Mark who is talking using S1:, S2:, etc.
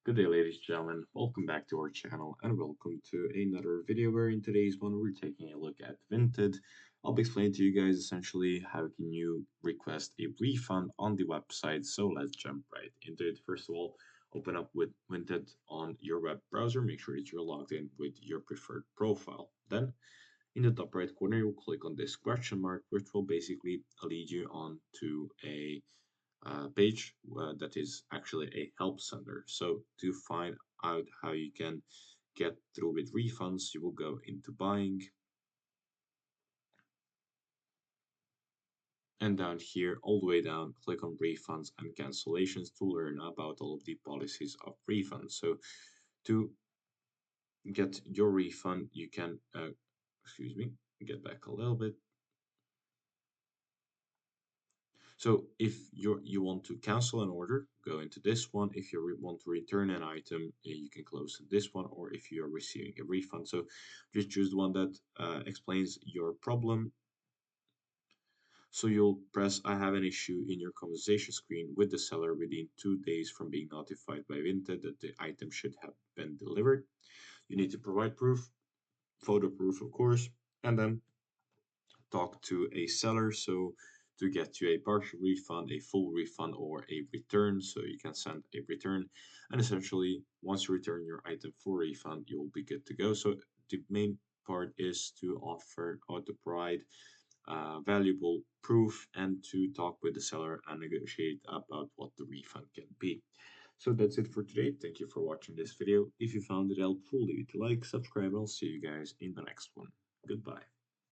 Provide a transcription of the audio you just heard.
S1: Good day, ladies and gentlemen. Welcome back to our channel and welcome to another video where in today's one we're taking a look at Vinted. I'll be explaining to you guys essentially how can you request a refund on the website. So let's jump right into it. First of all, open up with Vinted on your web browser. Make sure that you're logged in with your preferred profile. Then in the top right corner, you'll click on this question mark, which will basically lead you on to a page that is actually a help center. So to find out how you can get through with refunds, you will go into buying and down here, all the way down, click on refunds and cancellations to learn about all of the policies of refunds. So to get your refund, you can, excuse me, get back a little bit. So if you want to cancel an order, go into this one. If you want to return an item, you can close this one. Or if you're receiving a refund, so just choose the one that explains your problem. So you'll press I have an issue in your conversation screen with the seller within 2 days from being notified by Vinted that the item should have been delivered. You need to provide proof, photo proof, of course, and then talk to a seller so to get you a partial refund, a full refund, or a return. So you can send a return, and essentially, once you return your item for refund, you'll be good to go. So the main part is to offer or to provide valuable proof and to talk with the seller and negotiate about what the refund can be. So that's it for today. Thank you for watching this video. If you found it helpful, leave it a like, subscribe, and I'll see you guys in the next one. Goodbye.